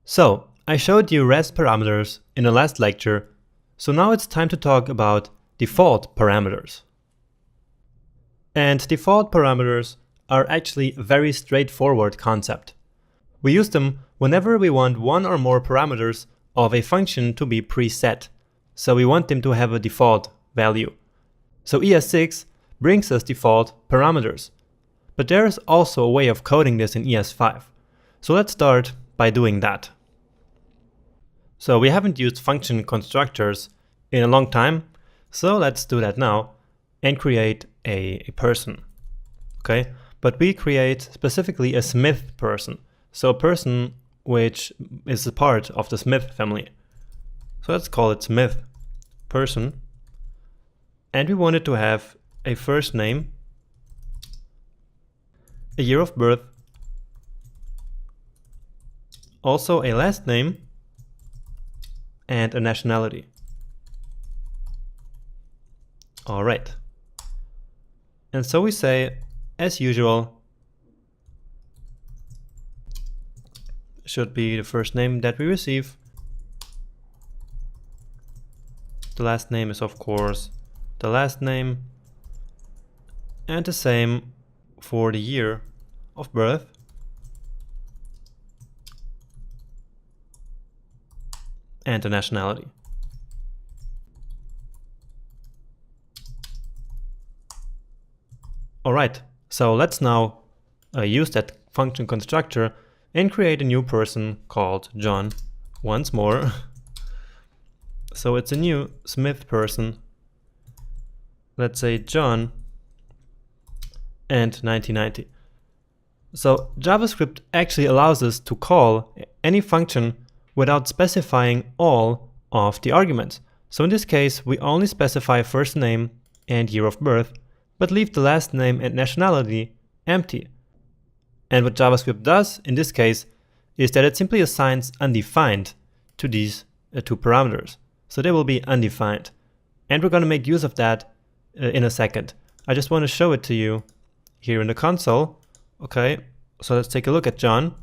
So, I showed you REST parameters in the last lecture, so now it's time to talk about default parameters. And default parameters are actually a very straightforward concept. We use them whenever we want one or more parameters of a function to be preset, so we want them to have a default value. So ES6 brings us default parameters, but there is also a way of coding this in ES5. So let's start by doing that. So we haven't used function constructors in a long time, so let's do that now and create a person. Okay, but we create specifically a Smith person, so a person which is a part of the Smith family. So let's call it Smith person, and we want it to have a first name, a year of birth, also a last name, and a nationality. All right. And so we say, as usual, should be the first name that we receive. The last name is, of course, the last name, and the same for the year of birth. And the nationality. Alright, so let's now use that function constructor and create a new person called John once more. So it's a new Smith person. Let's say John and 1990. So JavaScript actually allows us to call any function without specifying all of the arguments. So in this case, we only specify first name and year of birth, but leave the last name and nationality empty. And what JavaScript does in this case is that it simply assigns undefined to these two parameters. So they will be undefined. And we're going to make use of that in a second. I just want to show it to you here in the console. Okay, so let's take a look at John.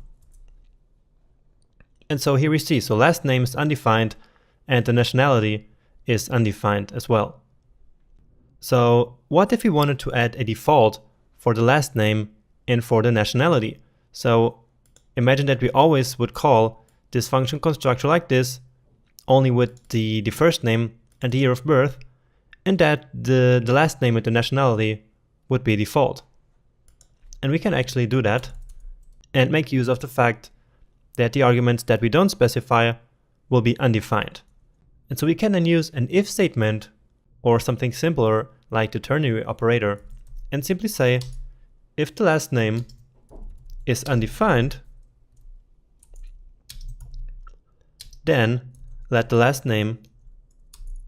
And so here we see, so last name is undefined and the nationality is undefined as well. So what if we wanted to add a default for the last name and for the nationality? So imagine that we always would call this function constructor like this, only with the first name and the year of birth, and that the last name and the nationality would be default. And we can actually do that and make use of the fact that the arguments that we don't specify will be undefined. And so we can then use an if statement or something simpler like the ternary operator and simply say, if the last name is undefined, then let the last name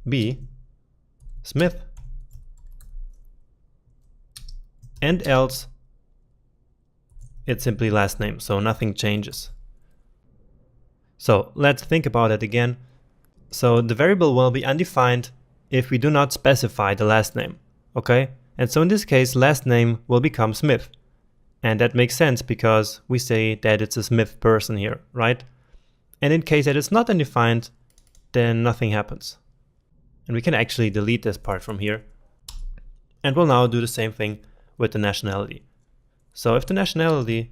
be Smith, and else it's simply last name, so nothing changes. So let's think about it again. So the variable will be undefined if we do not specify the last name, okay? And so in this case, last name will become Smith. And that makes sense because we say that it's a Smith person here, right? And in case that it's not undefined, then nothing happens. And we can actually delete this part from here. And we'll now do the same thing with the nationality. So if the nationality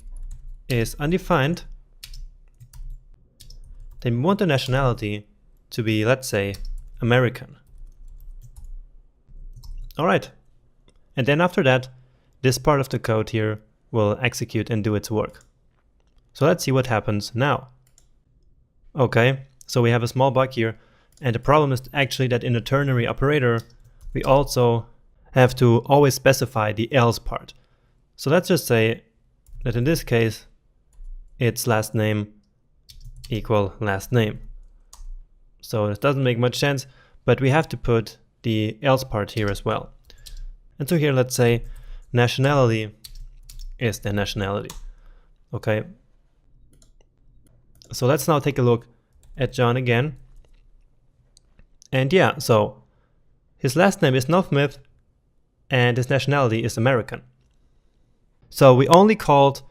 is undefined, then we want the nationality to be, let's say, American. Alright. And then after that, this part of the code here will execute and do its work. So let's see what happens now. Okay, so we have a small bug here, and the problem is actually that in the ternary operator, we also have to always specify the else part. So let's just say that in this case, it's last name equal last name. So it doesn't make much sense, but we have to put the else part here as well. And so here, let's say nationality is the nationality. Okay. So let's now take a look at John again. And yeah, so his last name is not Smith and his nationality is American. So we only called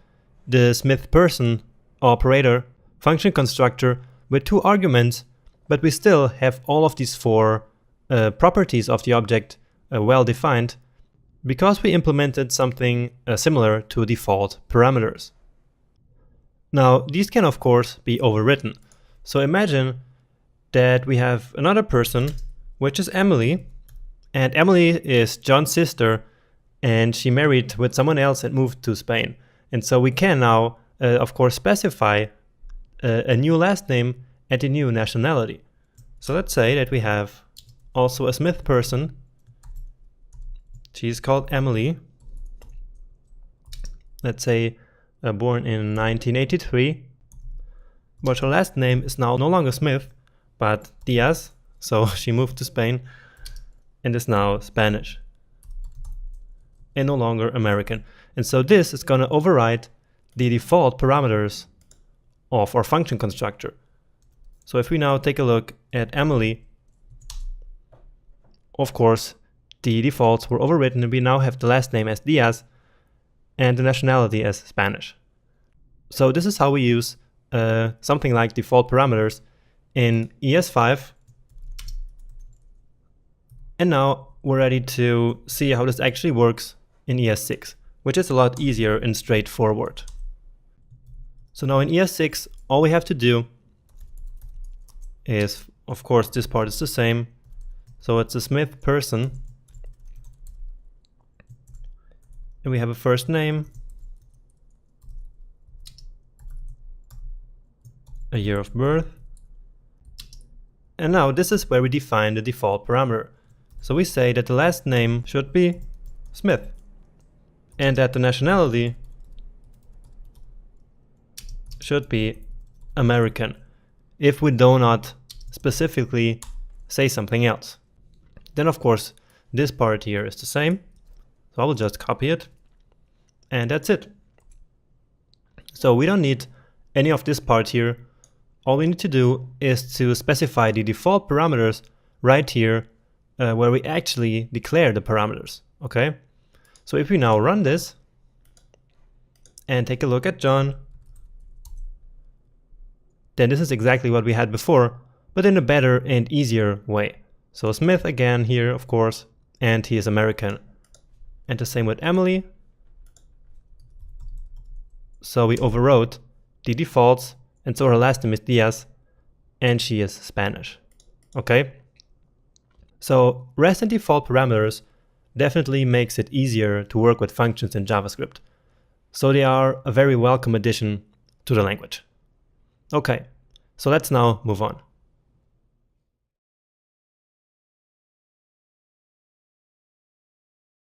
the Smith person operator function constructor with 2 arguments, but we still have all of these 4 properties of the object well defined because we implemented something similar to default parameters. Now, these can of course be overwritten. So imagine that we have another person, which is Emily, and Emily is John's sister, and she married with someone else and moved to Spain. And so we can now, of course, specify a new last name and a new nationality. So let's say that we have also a Smith person. She's called Emily. Let's say born in 1983. But her last name is now no longer Smith, but Diaz. So she moved to Spain and is now Spanish and no longer American. And so this is going to override the default parameters of our function constructor. So if we now take a look at Emily, of course, the defaults were overwritten and we now have the last name as Diaz and the nationality as Spanish. So this is how we use something like default parameters in ES5. And now we're ready to see how this actually works in ES6, which is a lot easier and straightforward. So now in ES6, all we have to do is, of course, this part is the same. So it's a Smith person. And we have a first name, a year of birth. And now this is where we define the default parameter. So we say that the last name should be Smith and that the nationality should be American if we do not specifically say something else. Then of course this part here is the same. So I will just copy it and that's it. So we don't need any of this part here. All we need to do is to specify the default parameters right here where we actually declare the parameters. Okay. So if we now run this and take a look at John, then this is exactly what we had before, but in a better and easier way. So Smith again here, of course, and he is American. And the same with Emily. So we overrode the defaults, and so her last name is Diaz, and she is Spanish. Okay? So REST and default parameters definitely makes it easier to work with functions in JavaScript. So they are a very welcome addition to the language. Okay, so let's now move on.